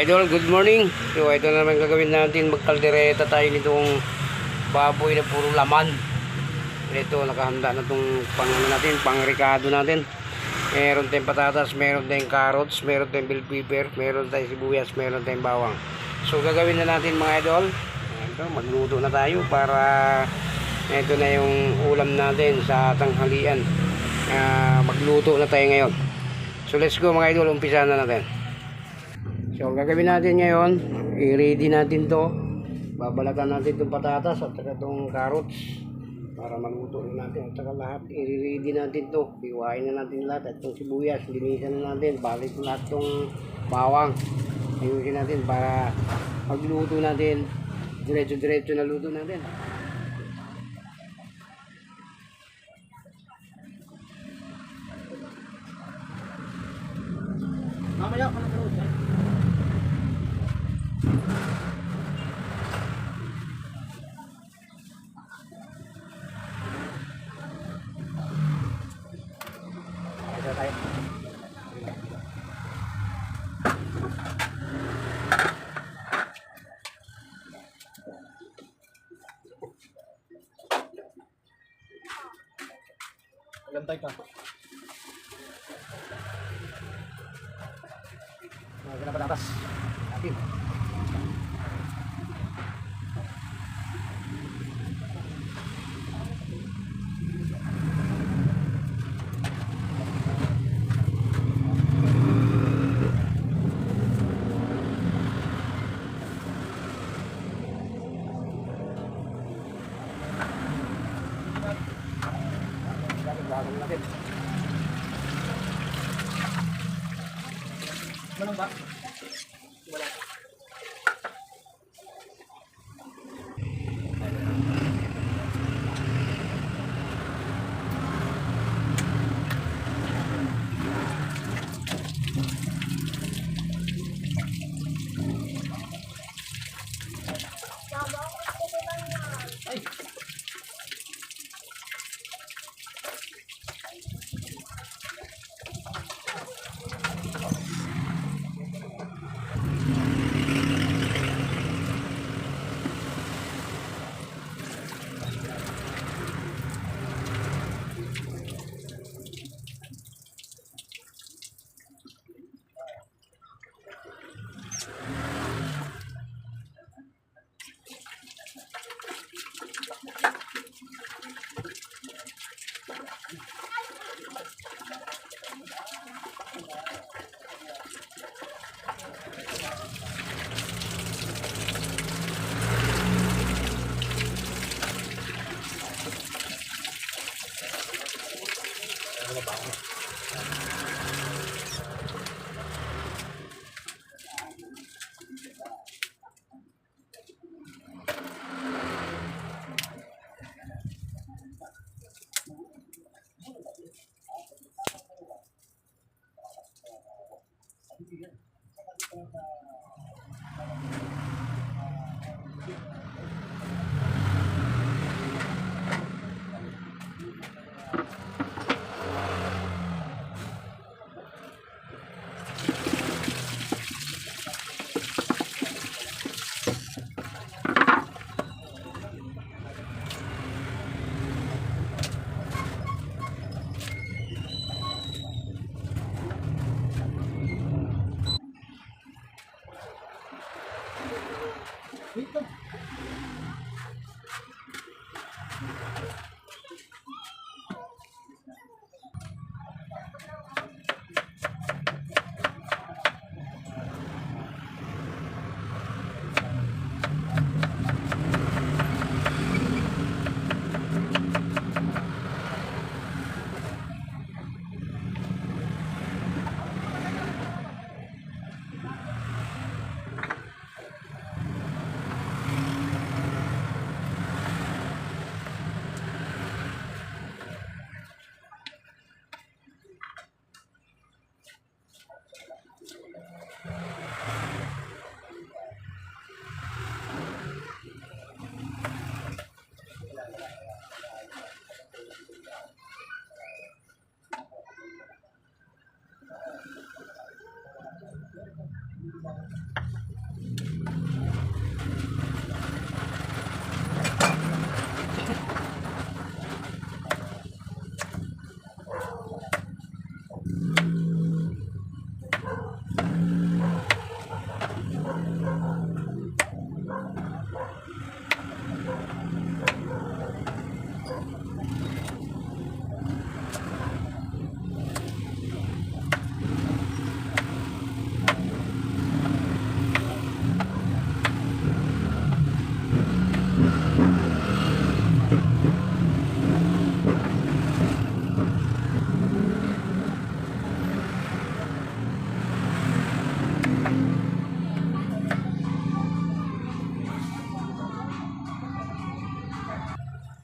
Idol, good morning. So ito na naman gagawin natin. Magkaldereta tayo nitong baboy na puro laman. Ito, nakahanda na itong natin, pang-ricado natin. Meron tayong patatas, meron tayong carrots, meron tayong bell pepper, meron tayong sibuyas, meron tayong bawang. So gagawin na natin mga idol. Ito, magluto na tayo para ito na yung ulam natin sa tanghalian. Magluto na tayo ngayon. So let's go mga idol, umpisa na natin. So gagawin natin ngayon, i-ready natin to. Babalatan natin itong patatas at saka itong carrots para maluto na natin. At saka lahat, i-ready natin to. Biwain na natin lahat. At itong sibuyas, linisan na natin. Balik lahat itong bawang. Ayusin natin para magluto natin. Diretso-diretso na luto natin. Mamaya ka na karoon. Lantay ka. Mga patatas. Atin. Manong ba? Wala. Ay.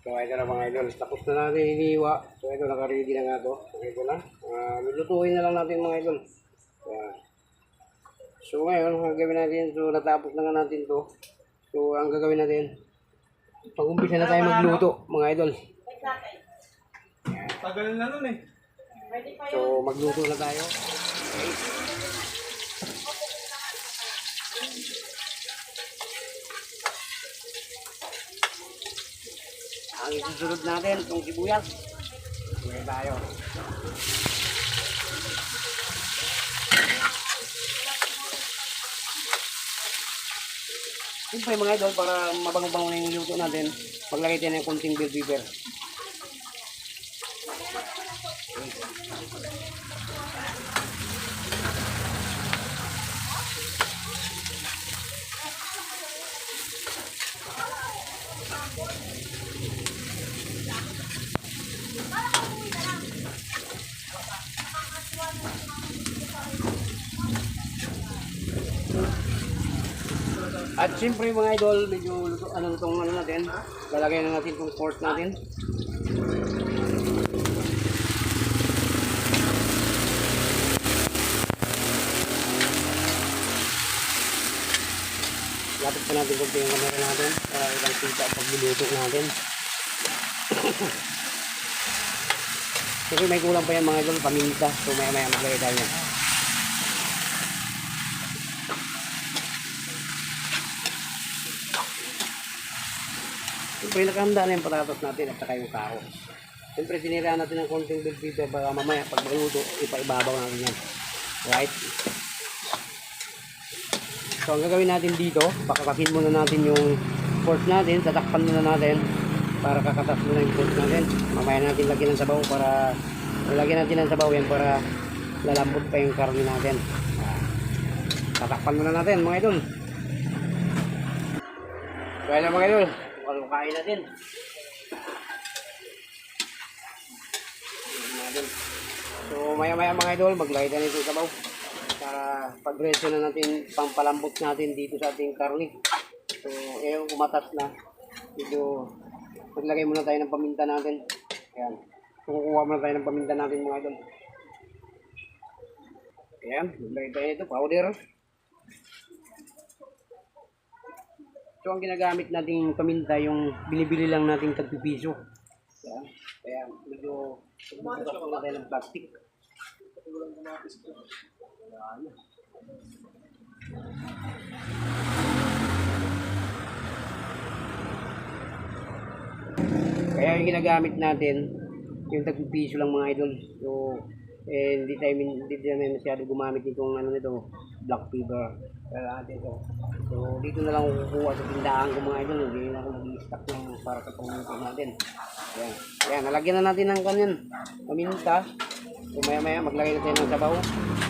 So ito na mga idol, tapos na natin iniwa. So ito, naka-ready na nga ito. So ito na, nilutuin na lang natin mga idol. Ayan. So ngayon, ang gagawin natin, so natapos na nga natin to. So ang gagawin natin, pag-umpisa na tayo magluto mga idol. Tagal na nun eh. So magluto na tayo. Okay. Ang isusunod natin, itong sibuyas. Okay tayo. Siyempre mga idol, para mabango-bango na yung luto natin, maglagay tayo ng konting bell pepper. At siyempre mga idol, medyo luto, itong natin, lalagay na natin itong pork natin. Lapit pa natin kung yung camera natin para ibang kita ang pagluluto natin. Kasi may kulang pa yan mga idol, paminta. So maya maya maglagay tayo yan. Siyempre nakahanda na yung patatas natin at saka yung kahon. Siyempre siniraan natin ng konting bell pepper baka mamaya pag magluto ipaibabaw natin yan. Right? So ang gagawin natin dito, pakakasin muna natin yung pork natin, tatakpan muna natin para kakatas muna yung pork natin. Mamaya natin lagyan ng sabaw para lagyan natin ng sabaw yan para lalambot pa yung karne natin. Tatakpan muna natin mga idol. Kaya na mga idol, kain natin. So maya maya mga idol, maglagay na nito sabaw para pag-reso na natin, pampalambot natin dito sa ating karne. So yung kumatas na, dito maglagay muna tayo ng paminta natin. Ayan, so kukuha muna tayo ng paminta natin mga idol. Ayan, maglagay tayo nito, powder. So ang ginagamit nating paminta, yung binibili lang nating tagpipiso. Ayan, kaya medyo bukas muna tayo ng plastic. Kaya yung ginagamit natin, yung tagpipiso lang mga idol. So hindi tayo masyado gumamit nitong nito, black pepper. Kaya natin ito. So dito na lang kukuha sa tindahan ko mga idol. Hindi na ako mag-i-stock ng para sa pangluto natin. Ayan. Ayan, nalagyan na natin ng kanyan paminta. So maya maya maglagay na tayo ng sabaw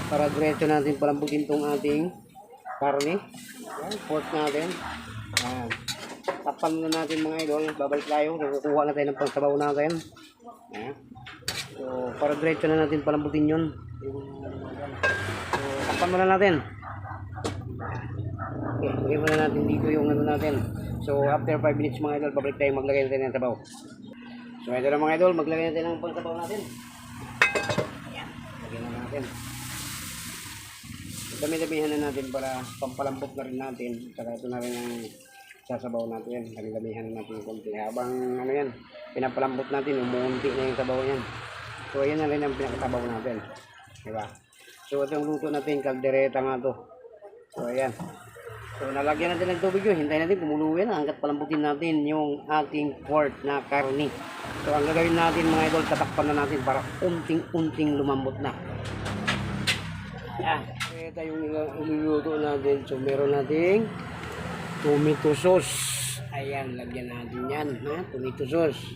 para diretso natin palambutin itong ating karne. Ayan, pork natin. Ayan. Tapan na natin mga idol. Babalik tayo. So kukuha na tayo ng pangsabaw natin. Ayan. So para diretso na natin palambutin yun. So tapan muna natin. Okay, lagyan muna natin dito yung natin. So after 5 minutes mga idol, babalik tayo, maglagay natin ng sabaw. So ito na mga idol, maglagay natin ng pangsabaw natin. Ayan, lagyan na natin. Dami-damihan na natin para pampalambot na rin natin. Saka ito na rin ang sasabaw natin. Dami-damihan na natin konti. Habang yan, pinapalambot natin, umuunti na yung sabaw yan. So ayan na rin ang pinakasabaw natin. Diba? So itong luto natin, kaldereta nga to. So ayan. So nalagyan natin ng tubig yun. Hintayin natin kumulo yan hanggat palambutin natin yung ating pork na karne. So ang gagawin natin mga idol, tatakpan na natin para unting-unting lumambot na. Ayan. Ito yung iluluto natin. So meron nating tomato sauce. Ayan, lagyan natin yan. Tomato sauce.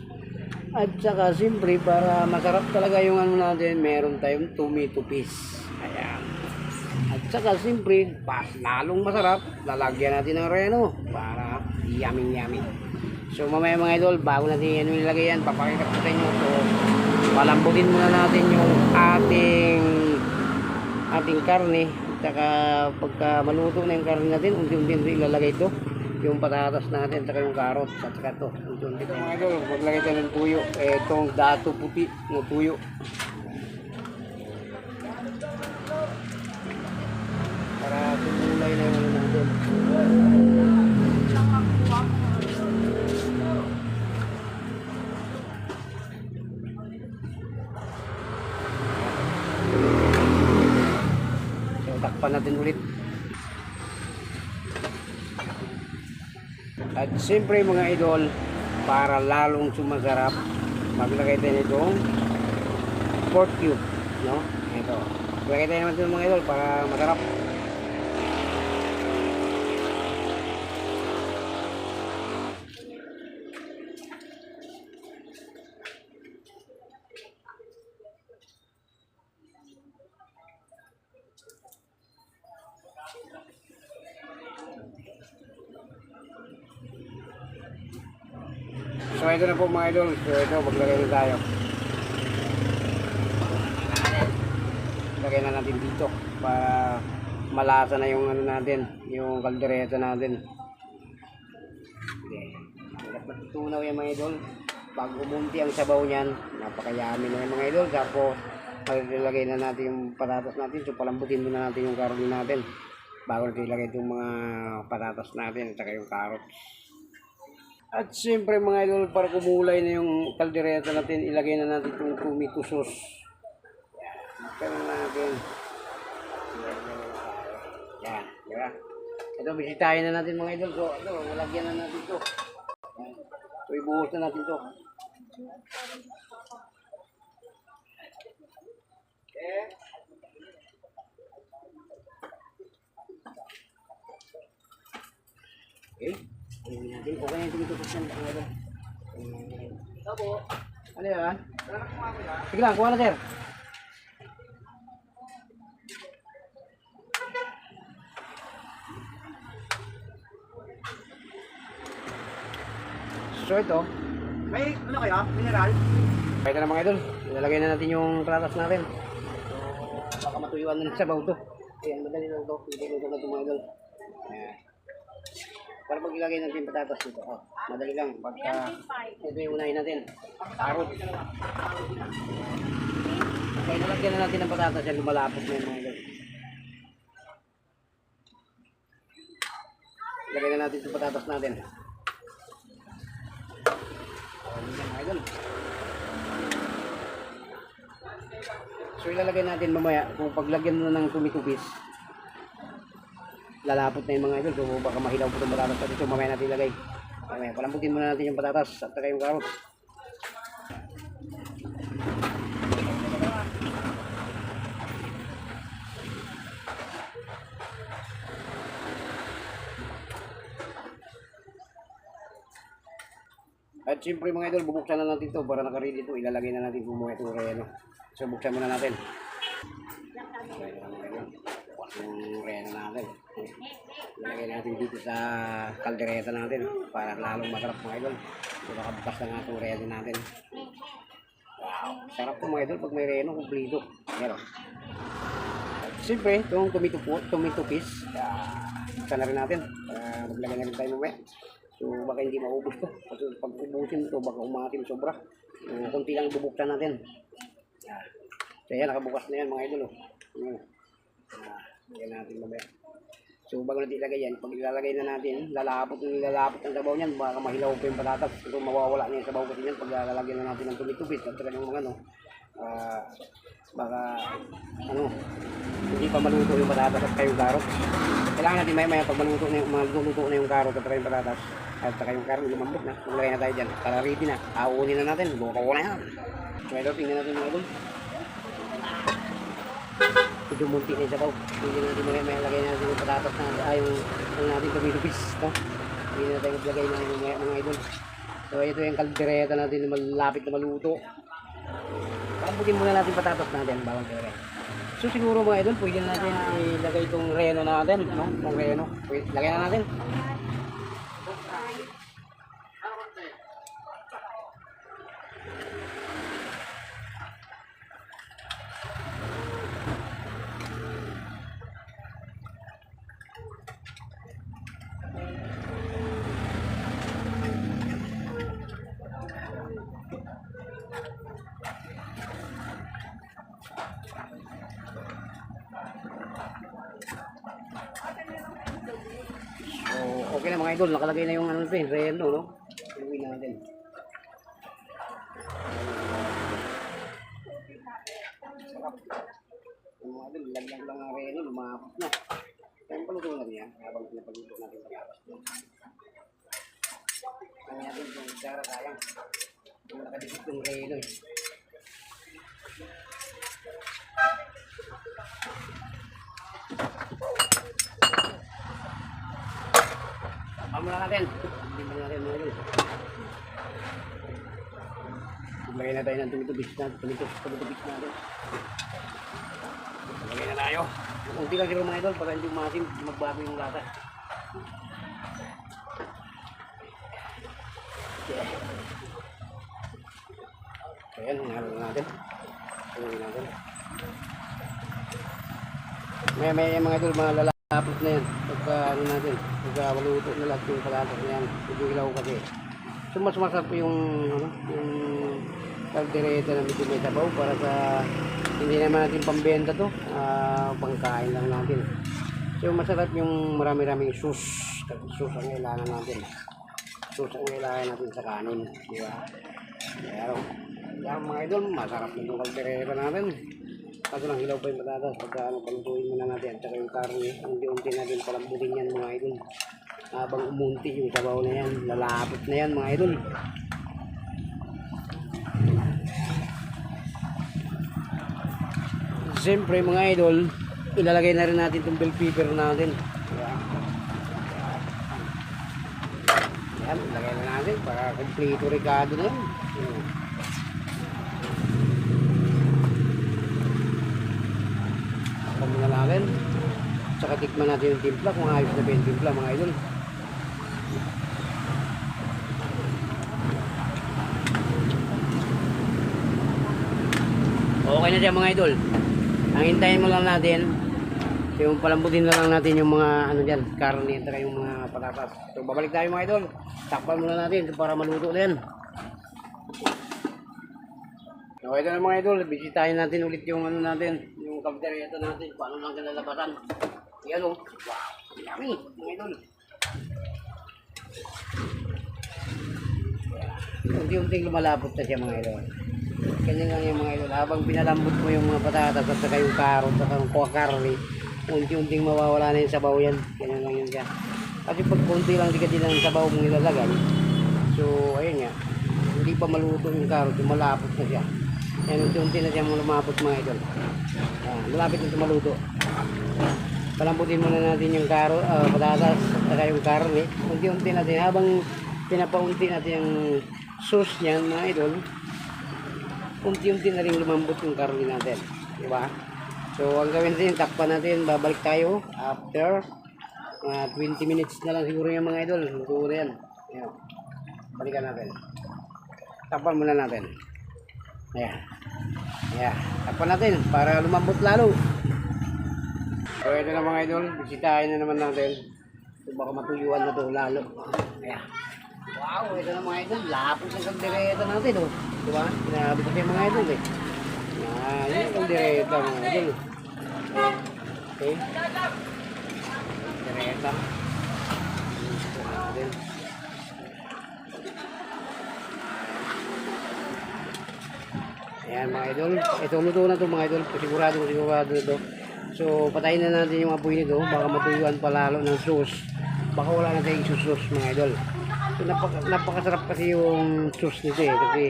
At saka siyempre para masarap talaga yung natin, meron tayong tomato paste. Ayan. At saka siyempre, lalong masarap, lalagyan natin ng reno para yummy. So mamaya mga idol, bago natin ano ilagay yan, papakita ko sa inyo. So palambutin muna natin yung ating karne. Saka pagka maluto na yung karne natin, unti-unti ilalagay ito. Yung patatas natin, saka yung carrots, at saka ito. Unti-unti mga idol, maglagay tayo ng tuyo. Itong dato puti ng tuyo. Para tumulay na yung ano natin. So takpan natin ulit. At siyempre mga idol, para lalong sumasarap, maglagay tayo nitong pork cube, no? Ito. Maglagay tayo naman ito mga idol para masarap. So ito na po mga idol. So ito, maglagay na tayo. Lagay na natin dito para malasa na yung ano natin, yung kaldereta natin. Okay. Hanggat matutunaw yan mga idol. Pag umunti ang sabaw niyan, napakayami na yung mga idol. Tapos maglagay na natin yung patatas natin. So palambutin muna natin yung karne natin bago natin ilagay itong mga patatas natin at saka yung carrots. At siyempre mga idol, para kumulay na yung kaldereta natin, ilagay na natin itong tomato sauce. Yan, na natin. Yan, diba? Ito, bisitahin na natin mga idol. So, ito, malagyan na natin ito. Yan. So, ibuhos na natin ito. Okay. Okay. Ayun natin. Okay na yung tumitutos ng mga. Ito po. Ano yan? Sige lang, kuha na sir. So ito. May ano kaya? Mineral? Kaya na mga idol. Ilalagay na natin yung patatas natin. So baka matuyuan na ng sabaw to. Ayan, madali lang to. Hindi ko ito mga idol. Ayan. Para pag ilagay natin patatas dito, madali lang. Pagka ito yung unahin natin, carrot. Kaya nalagyan na natin ng patatas yan, lumalapot na yung mga idol. Ilagay na natin yung patatas natin. Ayan mga idol. So ilalagay natin mamaya, kung paglagyan mo na ng tumitubis, lalapot na yung mga idol. So baka mahilaw po itong patatas dito. Mamaya natin ilagay. Mamaya palambutin muna natin yung patatas at saka yung carrots. At siyempre mga idol, bubuksan na natin ito para nakaready ito. Ilalagay na natin kumuha itong reno. So buksan muna natin. Yung reno natin. Ilagay natin dito sa kaldereta natin para lalong masarap mga idol. So nakabukas na nga itong reno natin. Wow, sarap po mga idol pag may reno kumplito. Meron. At siyempre itong tomato paste, buksan na rin natin para maglagay na rin tayo mamaya. So baka hindi maubos to. Kasi pag ubusin ito baka umatim sobra. So kunti lang bubuksan natin. So yan, nakabukas na yan mga idol. Lagyan natin mamaya. So bago natin ilagay yan, pag ilalagay na natin, lalapot ang sabaw niyan, baka mahilaw pa yung patatas. So mawawala na yung sabaw kasi yan pag lalagyan na natin ng tomato paste at saka yung mga ano, baka ano, hindi pa maluto yung patatas at yung carrot. Kailangan natin maya pag maluto na yung carrot at yung patatas at saka yung carrot lumambot na, maglagay na tayo dyan para ready na, auunin na natin, buka ko na yan. So ito, tingnan natin mga idol. Medyo munti na yung sabaw. Hindi natin may lagay natin yung patatas na yung natin tomato paste, no? Hindi na tayo maglagay na yung mga idol. So ito yung kaldereta natin na malapit na maluto. Palambutin muna natin patatas natin bawang kere. So siguro mga idol, pwede na natin ilagay itong reno natin, no? Itong reno. Lagay na natin. Okay na mga idol, nakalagay na yung ano natin, relo, no? Iluwin natin. Sarap. Yung mga idol, lagyan lang ng relo, lumapot na. Kaya paluto na niya, habang pinapagluto natin sa labas. Kaya natin yung gara sayang. Yung nakadikit yung relo eh. Mula natin. Hindi mo natin mga idol. Lagay na tayo ng tumitubis natin. Tumitubis natin. Lagay na tayo. Unti lang siguro mga idol para hindi umasim, magbago yung lasa. Okay. Ayan, hinalo natin. Hinalo natin. May mga idol, mga lalapot na yan. Pagka ano natin, pagka maluto na lahat yung palatas na yan. Medyo ilaw kasi. So mas masarap yung, ano, yung kaldereta na medyo may sabaw para sa hindi naman natin pambenta to. Pangkain lang natin. So masarap yung marami-raming sauce. Sauce ang kailangan natin. Sauce ang kailangan natin sa kanin. Diba? Pero, yung mga idol, masarap na itong kaldereta natin. Kaso lang hilaw pa yung patatas pagka ano, palutuin muna natin at saka yung karne, unti-unti natin palambutin yan mga idol. Habang umunti yung sabaw na yan, lalapot na yan mga idol. Siyempre mga idol, ilalagay na rin natin itong bell pepper natin. Yan, ilagay na natin para kompleto ricado na yan. Muna natin saka tikman natin yung timpla kung ayos na ba yung timpla mga idol. Okay na siya mga idol. Ang hintayin mo lang natin yung palambutin na lang natin yung mga ano dyan, karne at yung mga patatas. So babalik tayo mga idol, takpan muna natin para maluto na yan. So ito na mga idol, bisitahin natin ulit yung ano natin, yung kaldereta natin, paano lang kinalabasan. Yan o, wow, yummy mga idol. Unti-unting lumalapot na siya mga idol. Ganyan lang yung mga idol, habang pinalambot mo yung mga patatas at saka yung karot at yung karne, unti-unting mawawala na yung sabaw yan. Ganyan lang yun siya. Kasi pag konti lang di ka din ang sabaw mong ilalagay, so ayun nga, hindi pa maluto yung karot, yung malapot na siya. Yan, unti-unti na siya lumapot mga idol. Malapit na maluto. Palambutin muna natin yung patatas at saka yung karne. Unti-unti natin. Habang pinapaunti natin yung sauce niyan mga idol, unti-unti na rin lumambot yung karne natin. Diba? So, ang gawin natin, takpan natin. Babalik tayo after 20 minutes na lang siguro yung mga idol. Luto na yan. Ayan. Balikan natin. Takpan muna natin. Ayan. Ayan. Takpan natin para lumambot lalo. So ito na mga idol. Bisitahin na naman natin. So baka matuyuan na to lalo. Ayan. Wow. Ito na mga idol. Lapos ng kaldereta natin. Oh. Diba? Pinabot natin mga idol eh. Ayan. Yung kaldereta mga idol. Okay. Kaldereta. Ito natin. Ayan mga idol, ito luto na to mga idol, sigurado na to. So patayin na natin yung apoy nito, baka matuyuan pa lalo ng sauce. Baka wala na tayong sauce mga idol. So napakasarap kasi yung sauce nito eh, kasi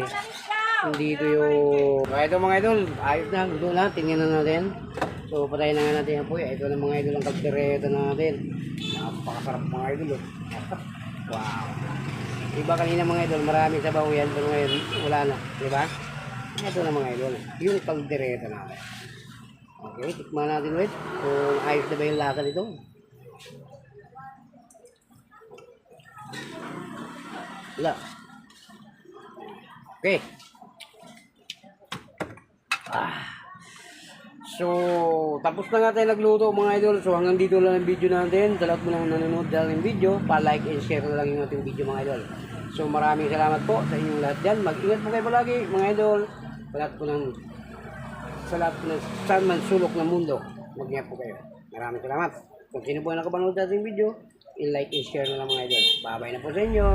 hindi ito yung... So ito mga idol, ayos na, luto na, tingnan na natin. So patayin na nga natin yung apoy, ito na mga idol ang kaldereta natin. Napakasarap mga idol oh. Wow. Diba kanina mga idol, marami sabaw yan, pero ngayon wala na, diba? Ito na mga idol, yung kaldereta natin. Okay, tikman natin ulit kung ayos na ba yung lasa nito. Wala. Okay. So, tapos na nga tayo nagluto mga idol. So, hanggang dito lang ang video natin. Sa lahat mo lang nanonood dahil ng video, pa-like and share na lang yung ating video mga idol. So, maraming salamat po sa inyong lahat dyan. Mag-ingat po kayo palagi mga idol. Sa lahat po ng saan man sulok ng mundo, mag-ingat po kayo. Maraming salamat. Kung sino po ang nakapanood sa ating video, i-like and share na lang mga idol. Bye-bye na po sa inyo.